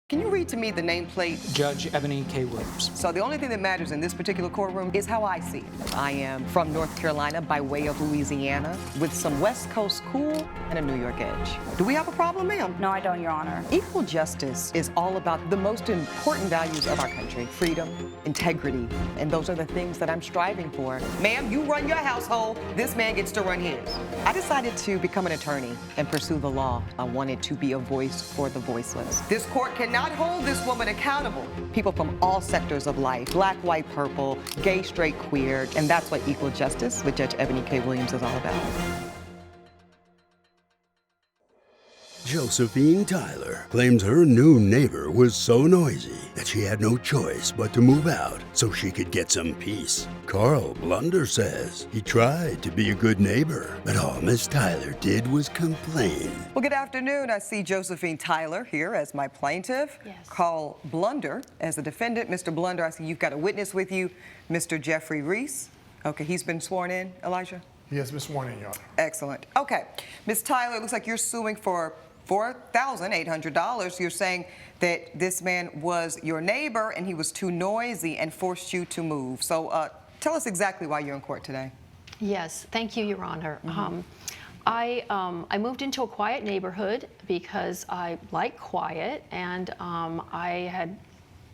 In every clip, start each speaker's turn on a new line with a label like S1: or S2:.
S1: Can you read to me the nameplate?
S2: Judge Eboni K Williams.
S1: So the only thing that matters in this particular courtroom is how I see it. I am from North Carolina by way of Louisiana with some West Coast cool and a New York edge. Do we have a problem, ma'am?
S3: No, I don't, Your Honor.
S1: Equal justice is all about the most important values of our country: freedom, integrity, and those are the things that I'm striving for. Ma'am, you run your household, this man gets to run his. I decided to become an attorney and pursue the law. I wanted to be a voice for the voiceless. This court cannot hold this woman accountable. People from all sectors of life, black, white, purple, gay, straight, queer, and that's what equal justice with Judge Eboni K Williams is all about.
S4: Josephine Tyler claims her new neighbor was so noisy that she had no choice but to move out so she could get some peace. Carl Blunder says he tried to be a good neighbor, but all Miss Tyler did was complain.
S1: Well, good afternoon. I see Josephine Tyler here as my plaintiff.
S3: Yes.
S1: Carl Blunder as the defendant. Mr. Blunder, I see you've got a witness with you, Mr. Jeffrey Reese. Okay, he's been sworn in, Elijah?
S5: He has been sworn in, Your Honor.
S1: Excellent. Okay, Ms. Tyler, it looks like you're suing for $4,800. You're saying that this man was your neighbor and he was too noisy and forced you to move. So tell us exactly why you're in court today.
S6: Yes, thank you, Your Honor. I moved into a quiet neighborhood because I like quiet, and I had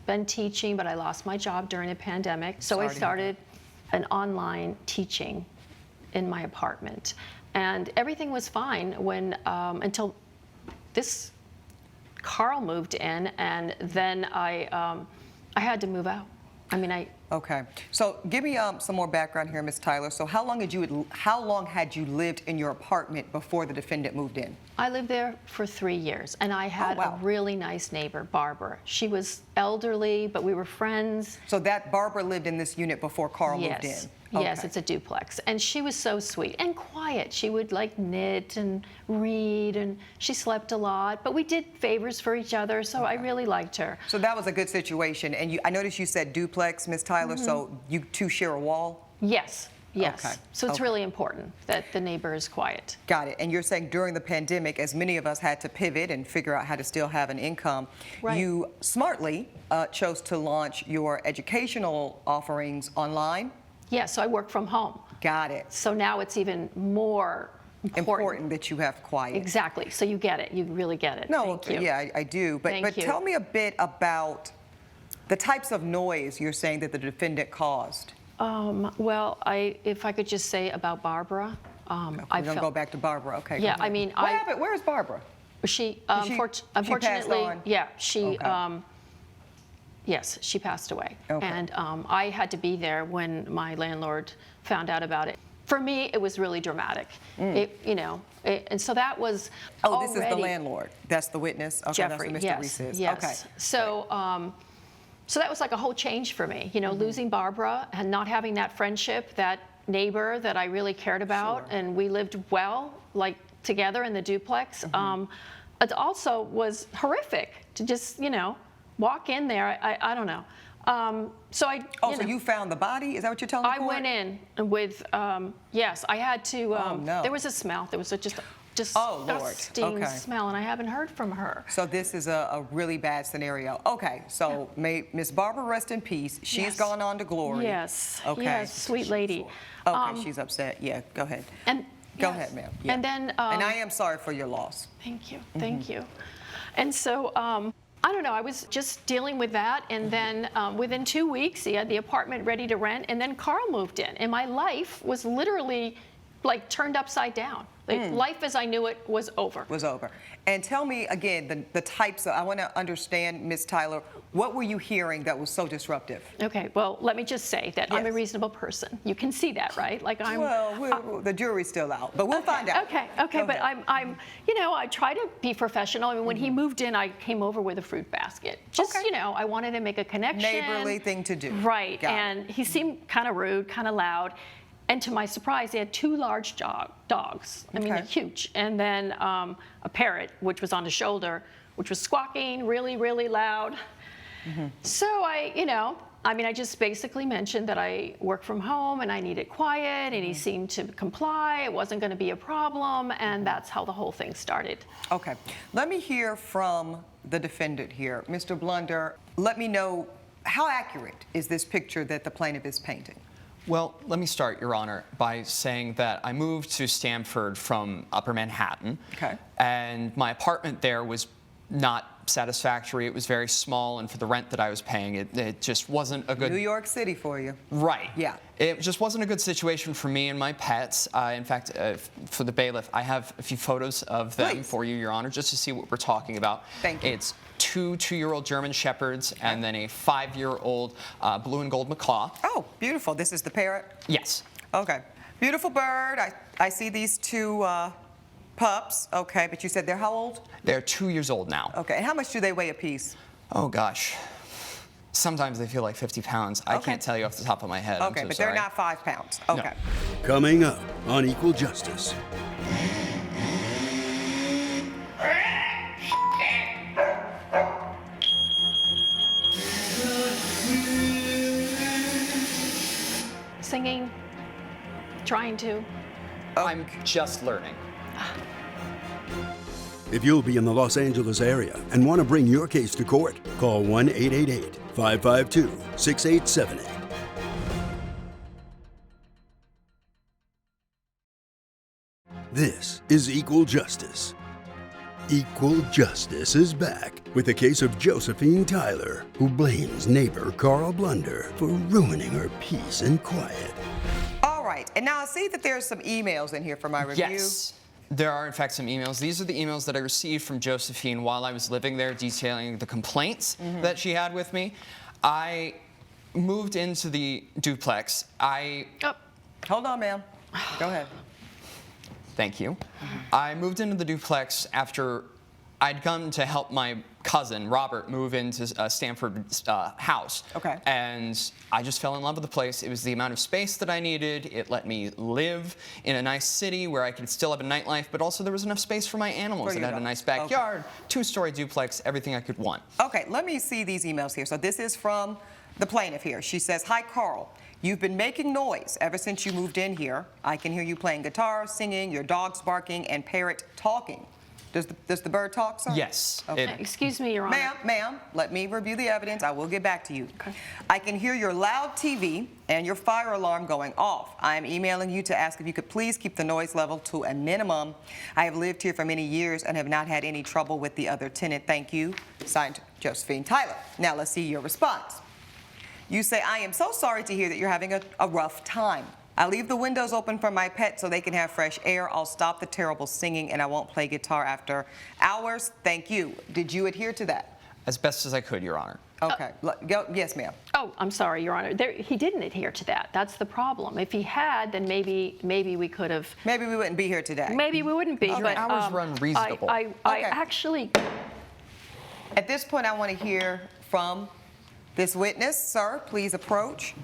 S6: been teaching, but I lost my job during the pandemic. So I started an online teaching in my apartment. And everything was fine when until this Carl moved in, and then I had to move out. I mean,
S1: Okay, so give me some more background here, Ms. Tyler. So how long had you lived in your apartment before the defendant moved in?
S6: I lived there for 3 years, and I had a really nice neighbor, Barbara. She was elderly, but we were friends.
S1: So that Barbara lived in this unit before Carl moved in?
S6: Yes, it's a duplex. And she was so sweet and quiet. She would like knit and read, and she slept a lot. But we did favors for each other, so I really liked her.
S1: So that was a good situation. And I noticed you said duplex, Ms. Tyler, so you two share a wall?
S6: Yes, yes.
S1: Okay.
S6: So it's really important that the neighbor is quiet.
S1: Got it. And you're saying during the pandemic, as many of us had to pivot and figure out how to still have an income, you smartly chose to launch your educational offerings online?
S6: Yeah, so I work from home.
S1: Got it.
S6: So now it's even more important
S1: that you have quiet.
S6: Exactly. So you get it. You really get it.
S1: No,
S6: Thank you.
S1: yeah, I do. But tell me a bit about the types of noise you're saying that the defendant caused.
S6: Well, if I could just say about Barbara,
S1: We're gonna go back to Barbara. Okay.
S6: Yeah, I mean,
S1: what happened? Where is Barbara?
S6: She
S1: passed
S6: unfortunately,
S1: on?
S6: yeah, she.
S1: Okay.
S6: Yes, she passed away.
S1: Okay.
S6: And I had to be there when my landlord found out about it. For me, it was really dramatic. And so that was
S1: this is the landlord. That's the witness? Okay,
S6: Jeffrey,
S1: that's what Mr. Reese is.
S6: Yes.
S1: Okay.
S6: So, so that was like a whole change for me, losing Barbara and not having that friendship, that neighbor that I really cared about, and we lived well, like together in the duplex. It also was horrific to just, walk in there. I don't know. So
S1: so you found the body? Is that what you're telling me?
S6: I went in with, yes, I had to, there was a smell. There was just disgusting smell, and I haven't heard from her.
S1: So this is a really bad scenario. Okay, so may Miss Barbara rest in peace. She's gone on to glory.
S6: Yes.
S1: Okay.
S6: Yes, sweet lady.
S1: Okay, she's upset. Yeah, go ahead. Go ahead, ma'am. Yeah.
S6: And then.
S1: And I am sorry for your loss.
S6: Thank you. Thank you. And so. I don't know, I was just dealing with that, and then within 2 weeks, he had the apartment ready to rent, and then Carl moved in, and my life was literally like turned upside down. Like, life as I knew it was over.
S1: Was over. And tell me again, the types of, I want to understand, Ms. Tyler, what were you hearing that was so disruptive?
S6: Okay, well, let me just say that I'm a reasonable person. You can see that, right? Like I'm.
S1: Well, the jury's still out, but we'll find out.
S6: Okay, but I'm, I try to be professional. I mean, when he moved in, I came over with a fruit basket. Just, I wanted to make a connection.
S1: Neighborly thing to do.
S6: Right, and he seemed kind of rude, kind of loud. And to my surprise, he had 2 large dogs. I mean, they're huge. And then a parrot, which was on his shoulder, which was squawking really, really loud. So I just basically mentioned that I work from home and I needed quiet, and he seemed to comply. It wasn't going to be a problem, and that's how the whole thing started.
S1: Okay. Let me hear from the defendant here. Mr. Blunder, let me know, how accurate is this picture that the plaintiff is painting?
S2: Well, let me start, Your Honor, by saying that I moved to Stamford from Upper Manhattan.
S1: Okay.
S2: And my apartment there was not satisfactory. It was very small, and for the rent that I was paying, it just wasn't a good...
S1: New York City for you.
S2: Right.
S1: Yeah.
S2: It just wasn't a good situation for me and my pets. In fact, for the bailiff, I have a few photos of them
S1: Please.
S2: for you, Your Honor, just to see what we're talking about.
S1: Thank you.
S2: It's two 2-year-old German Shepherds and then a 5-year-old blue and gold macaw.
S1: Oh, beautiful. This is the parrot?
S2: Yes.
S1: Okay. Beautiful bird. I see these two pups. Okay, but you said they're how old?
S2: They're 2 years old now.
S1: Okay, and how much do they weigh a piece?
S2: Oh, gosh. Sometimes they feel like 50 pounds. I
S1: Okay.
S2: can't tell you off the top of my head. I'm
S1: Okay,
S2: so
S1: but
S2: sorry.
S1: they're not 5 pounds. Okay.
S4: Coming up on Equal Justice.
S6: Singing, trying to.
S2: I'm just learning.
S4: If you'll be in the Los Angeles area and want to bring your case to court, call 1-888-552-6878. This is Equal Justice. Equal Justice is back with the case of Josephine Tyler, who blames neighbor Carl Blunder for ruining her peace and quiet.
S1: All right, and now I see that there's some emails in here for my review.
S2: Yes. There are, in fact, some emails. These are the emails that I received from Josephine while I was living there, detailing the complaints that she had with me. I moved into the duplex.
S1: Hold on, ma'am. Go ahead.
S2: Thank you. I moved into the duplex after I'd come to help my cousin, Robert, move into Stanford's house.
S1: Okay.
S2: And I just fell in love with the place. It was the amount of space that I needed. It let me live in a nice city where I could still have a nightlife, but also there was enough space for my animals.
S1: For
S2: It
S1: your
S2: had a
S1: dog.
S2: nice backyard, 2-story duplex, everything I could want.
S1: Okay, let me see these emails here. So this is from the plaintiff here. She says, "Hi, Carl. You've been making noise ever since you moved in here. I can hear you playing guitar, singing, your dog's barking, and parrot talking." Does the bird talk, sir?
S2: Yes.
S1: Okay.
S6: Excuse me, Your Honor.
S1: Ma'am, let me review the evidence. I will get back to you.
S6: Okay.
S1: I can hear your loud TV and your fire alarm going off. I am emailing you to ask if you could please keep the noise level to a minimum. I have lived here for many years and have not had any trouble with the other tenant. Thank you. Signed, Josephine Tyler. Now let's see your response. You say, "I am so sorry to hear that you're having a rough time. I leave the windows open for my pets so they can have fresh air. I'll stop the terrible singing and I won't play guitar after hours. Thank you." Did you adhere to that?
S2: As best as I could, Your Honor.
S1: Okay. Go. Yes, ma'am.
S6: Oh, I'm sorry, Your Honor. He didn't adhere to that. That's the problem. If he had, then maybe we could have.
S1: Maybe we wouldn't be here today.
S6: Maybe we wouldn't be.
S1: Okay.
S6: But
S2: Hours run reasonable.
S6: I
S1: Okay.
S6: actually.
S1: At this point, I want to hear from this witness. Sir, please approach.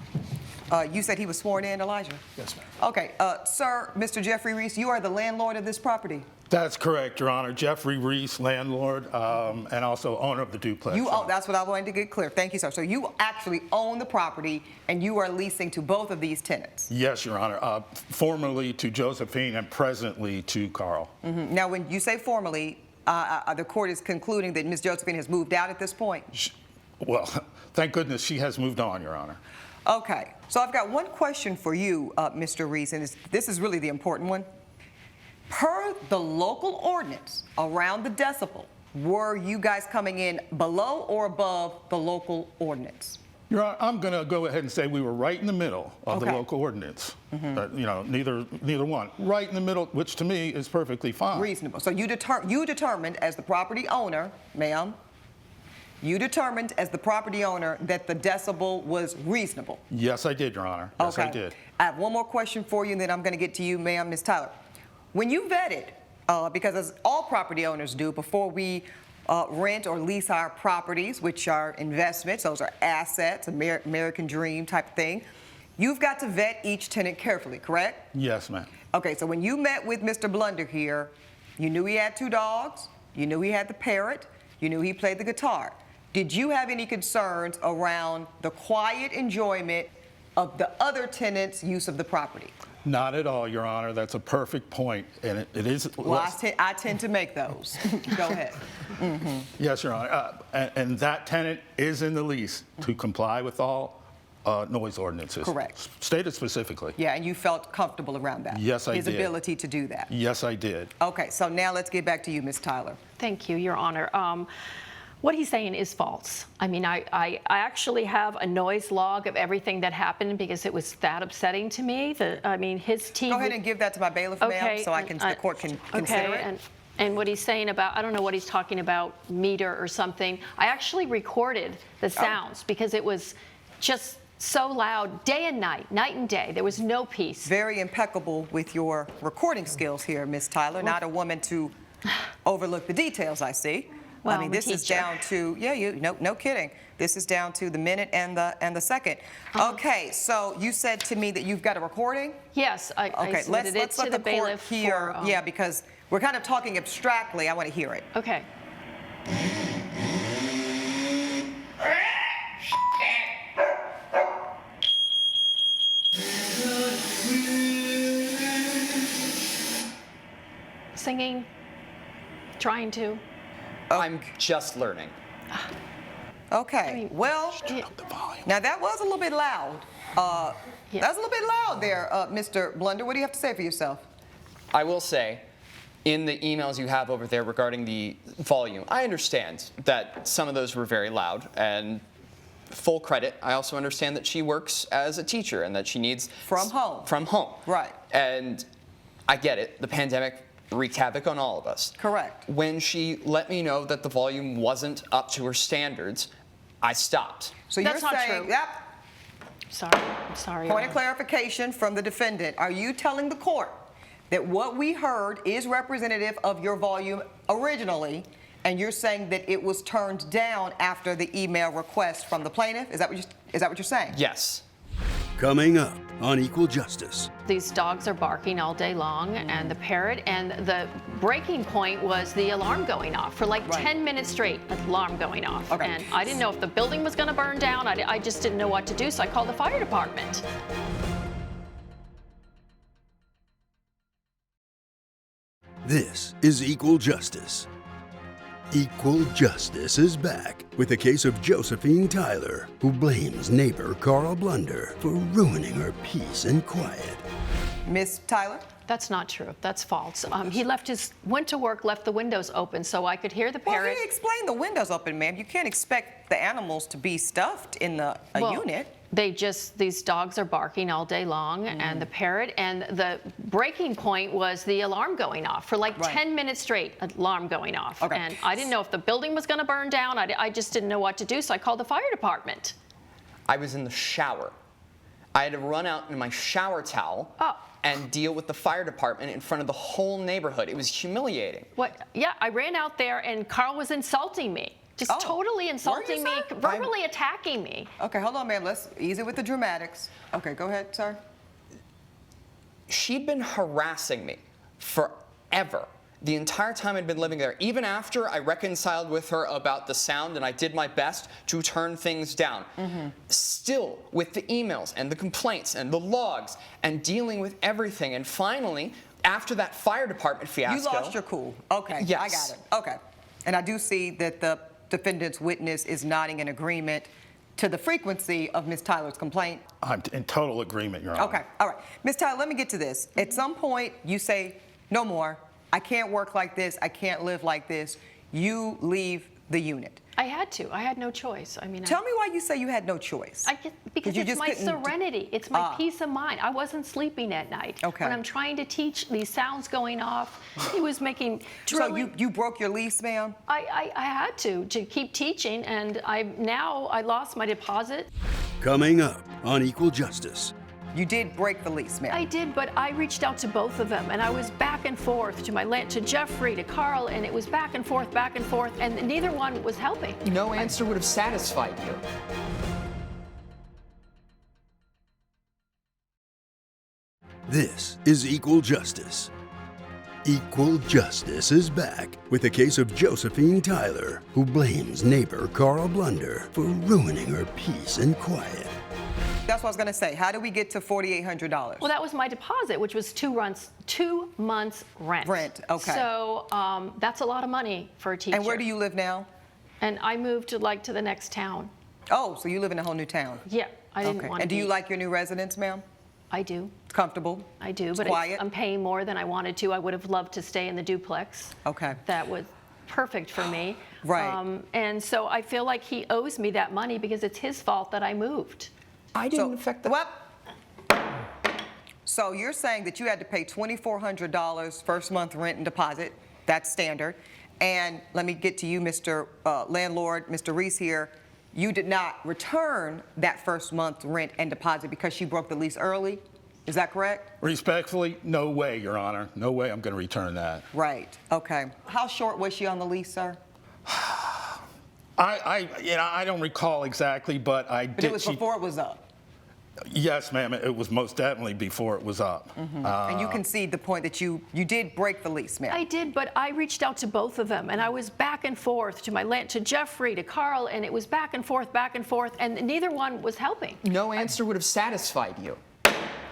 S1: You said he was sworn in, Elijah?
S3: Yes, ma'am.
S1: Okay. Sir, Mr. Jeffrey Reese, you are the landlord of this property.
S3: That's correct, Your Honor. Jeffrey Reese, landlord, and also owner of the duplex.
S1: You own, that's what I wanted to get clear. Thank you, sir. So you actually own the property and you are leasing to both of these tenants?
S3: Yes, Your Honor. Formerly to Josephine and presently to Carl.
S1: Now, when you say formally, the court is concluding that Ms. Josephine has moved out at this point?
S3: Well, thank goodness she has moved on, Your Honor.
S1: Okay. So I've got one question for you, Mr. Reese, and this is really the important one. Per the local ordinance around the decibel, were you guys coming in below or above the local ordinance?
S3: Your Honor, I'm going to go ahead and say we were right in the middle of the
S1: Okay.
S3: local ordinance. You know, neither one. Right in the middle, which to me is perfectly fine.
S1: Reasonable. So you determined as the property owner, ma'am, you determined as the property owner that the decibel was reasonable.
S3: Yes, I did, Your Honor. Yes, I did.
S1: I have one more question for you, and then I'm going to get to you, ma'am, Ms. Tyler. When you vetted, because as all property owners do, before we rent or lease our properties, which are investments, those are assets, American dream type thing, you've got to vet each tenant carefully, correct?
S3: Yes, ma'am.
S1: Okay, so when you met with Mr. Blunder here, you knew he had 2 dogs, you knew he had the parrot, you knew he played the guitar. Did you have any concerns around the quiet enjoyment of the other tenants' use of the property?
S3: Not at all, Your Honor. That's a perfect point, and it is.
S1: Well, I tend to make those. Go ahead.
S3: Yes, Your Honor. And that tenant is in the lease to comply with all noise ordinances.
S1: Correct.
S3: Stated specifically.
S1: Yeah, and you felt comfortable around that.
S3: Yes, I
S1: His
S3: did.
S1: ability to do that.
S3: Yes, I did.
S1: Okay, so now let's get back to you, Ms. Tyler.
S6: Thank you, Your Honor. What he's saying is false. I mean, I actually have a noise log of everything that happened because it was that upsetting to me. I mean, his team.
S1: Go ahead and give that to my bailiff, ma'am, so the court can consider it.
S6: And what he's saying about, I don't know what he's talking about, meter or something. I actually recorded the sounds because it was just so loud, day and night and day. There was no peace.
S1: Very impeccable with your recording skills here, Ms. Tyler. Not a woman to overlook the details, I see.
S6: Well,
S1: I mean, this is down to, no kidding. This is down to the minute and the second. Okay, so you said to me that you've got a recording?
S6: Yes, I submitted it to the bailiff
S1: hear. Yeah, because we're kind of talking abstractly. I want to hear it.
S6: Okay. Singing, trying to.
S2: I'm just learning.
S1: Okay, well, now that was a little bit loud. That was a little bit loud there, Mr. Blunder. What do you have to say for yourself?
S2: I will say, in the emails you have over there regarding the volume, I understand that some of those were very loud, and full credit, I also understand that she works as a teacher and that she needs...
S1: From home.
S2: From home.
S1: Right.
S2: And I get it. The pandemic wreaked havoc on all of us.
S1: Correct.
S2: When she let me know that the volume wasn't up to her standards, I stopped.
S1: So
S6: That's
S1: you're
S6: not
S1: saying,
S6: true.
S1: yep.
S6: I'm sorry.
S1: Point of clarification from the defendant. Are you telling the court that what we heard is representative of your volume originally, and you're saying that it was turned down after the email request from the plaintiff? Is that what you're saying?
S2: Yes.
S4: Coming up on Equal Justice.
S6: These dogs are barking all day long, and the parrot, and the breaking point was the alarm going off for like 10 minutes straight, alarm going off.
S1: Okay.
S6: And I didn't know if the building was going to burn down. I just didn't know what to do, so I called the fire department.
S4: This is Equal Justice. Equal Justice is back with a case of Josephine Tyler, who blames neighbor Carl Blunder for ruining her peace and quiet.
S1: Miss Tyler?
S6: That's not true. That's false. He went to work, left the windows open so I could hear the
S1: Well,
S6: parrot.
S1: you explain the windows open, ma'am. You can't expect the animals to be stuffed in a unit.
S6: These dogs are barking all day long, and the parrot, and the breaking point was the alarm going off for like 10 minutes straight, alarm going off.
S1: Okay.
S6: And I didn't know if the building was going to burn down. I just didn't know what to do, so I called the fire department.
S2: I was in the shower. I had to run out in my shower towel and deal with the fire department in front of the whole neighborhood. It was humiliating.
S6: What? Yeah, I ran out there, and Carl was insulting me. Just totally insulting me, verbally attacking me.
S1: Okay, hold on, ma'am. Let's ease it with the dramatics. Okay, go ahead, sir.
S2: She'd been harassing me forever. The entire time I'd been living there, even after I reconciled with her about the sound and I did my best to turn things down. Still, with the emails and the complaints and the logs and dealing with everything. And finally, after that fire department fiasco...
S1: You lost your cool. Okay,
S2: yes.
S1: I got it. Okay. And I do see that the defendant's witness is nodding in agreement to the frequency of Ms. Tyler's complaint.
S3: I'm in total agreement, Your Honor.
S1: Okay, all right. Ms. Tyler, let me get to this. At some point, you say, no more. I can't work like this. I can't live like this. You leave the unit.
S6: I had to. I had no choice. I mean,
S1: Tell me why you say you had no choice.
S6: Because it's my serenity. It's my peace of mind. I wasn't sleeping at night.
S1: Okay.
S6: When I'm trying to teach, these sounds going off, he was making drilling.
S1: So you broke your lease, ma'am?
S6: I had to keep teaching, and I lost my deposit.
S4: Coming up on Equal Justice.
S1: You did break the lease, ma'am.
S6: I did, but I reached out to both of them, and I was back and forth to Jeffrey, to Carl, and it was back and forth, and neither one was helping.
S2: No answer would have satisfied you.
S4: This is Equal Justice. Equal Justice is back with a case of Josephine Tyler, who blames neighbor Carl Blunder for ruining her peace and quiet.
S1: That's what I was going to say. How do we get to $4,800?
S6: Well, that was my deposit, which was 2 months rent.
S1: Rent, okay.
S6: So that's a lot of money for a teacher.
S1: And where do you live now?
S6: And I moved to the next town.
S1: Oh, so you live in a whole new town.
S6: Yeah, I didn't want to.
S1: And do you like your new residence, ma'am?
S6: I do.
S1: It's comfortable?
S6: I do,
S1: It's
S6: but
S1: quiet?
S6: I'm paying more than I wanted to. I would have loved to stay in the duplex.
S1: Okay.
S6: That was perfect for me.
S1: Right.
S6: And so I feel like he owes me that money because it's his fault that I moved.
S2: I didn't affect that.
S1: Well, so you're saying that you had to pay $2,400 first month rent and deposit. That's standard. And let me get to you, Mr. Landlord, Mr. Reese here. You did not return that first month rent and deposit because she broke the lease early. Is that correct?
S3: Respectfully, no way, Your Honor. No way I'm going to return that.
S1: Right. Okay. How short was she on the lease, sir?
S3: I don't recall exactly, but I did.
S1: But it was before it was up.
S3: Yes, ma'am. It was most definitely before it was up.
S1: And you concede the point that you did break the lease, ma'am.
S6: I did, but I reached out to both of them, and I was back and forth to Jeffrey, to Carl, and it was back and forth, and neither one was helping.
S2: No answer would have satisfied you.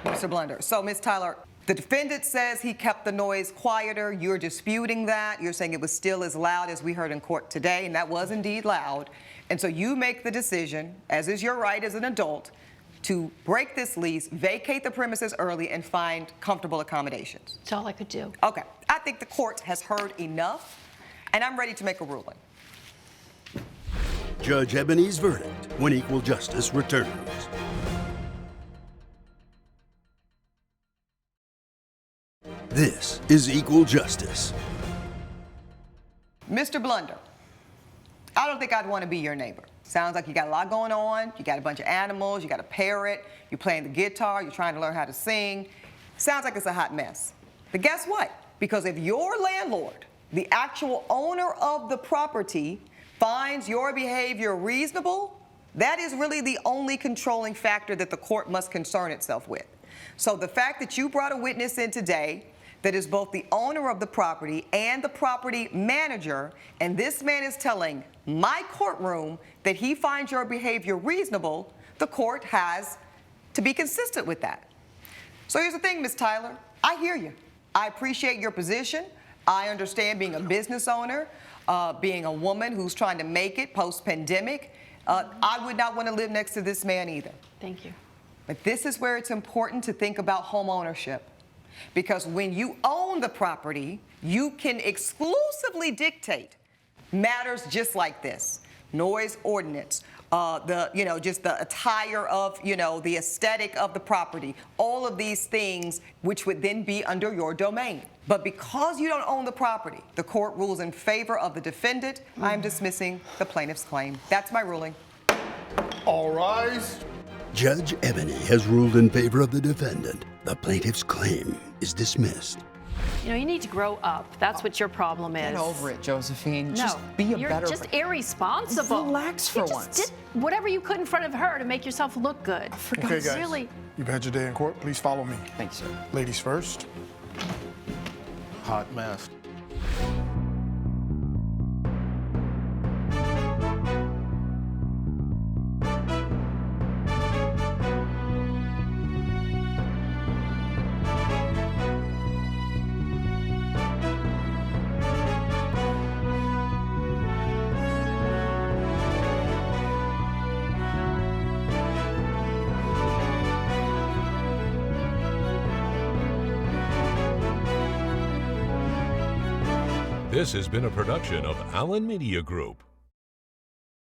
S1: Mr. Blunder. So, Ms. Tyler, the defendant says he kept the noise quieter. You're disputing that. You're saying it was still as loud as we heard in court today, and that was indeed loud. And so you make the decision, as is your right as an adult, to break this lease, vacate the premises early, and find comfortable accommodations.
S6: That's all I could do.
S1: Okay. I think the court has heard enough, and I'm ready to make a ruling.
S4: Judge Eboni's verdict when equal justice returns. This is Equal Justice.
S1: Mr. Blunder, I don't think I'd want to be your neighbor. Sounds like you got a lot going on. You got a bunch of animals. You got a parrot. You're playing the guitar. You're trying to learn how to sing. Sounds like it's a hot mess. But guess what? Because if your landlord, the actual owner of the property, finds your behavior reasonable, that is really the only controlling factor that the court must concern itself with. So the fact that you brought a witness in today that is both the owner of the property and the property manager, and this man is telling my courtroom that he finds your behavior reasonable, the court has to be consistent with that. So here's the thing, Ms. Tyler. I hear you. I appreciate your position. I understand being a business owner, being a woman who's trying to make it post-pandemic. I would not want to live next to this man either.
S6: Thank you.
S1: But this is where it's important to think about home ownership. Because when you own the property, you can exclusively dictate matters just like this. Noise ordinance, just the attire of, the aesthetic of the property, all of these things which would then be under your domain. But because you don't own the property, the court rules in favor of the defendant. I'm dismissing the plaintiff's claim. That's my ruling.
S3: All rise.
S4: Judge Eboni has ruled in favor of the defendant. The plaintiff's claim is dismissed.
S6: You need to grow up. That's what your problem is.
S2: Get over it, Josephine.
S6: No,
S2: Just be a
S6: you're
S2: better.
S6: just irresponsible.
S2: Relax for
S6: you just
S2: once.
S6: did whatever you could in front of her to make yourself look good.
S5: Okay, guys.
S6: Really?
S5: You've had your day in court. Please follow me.
S2: Thanks, sir.
S5: Ladies first.
S3: Hot mess.
S7: This has been a production of Allen Media Group.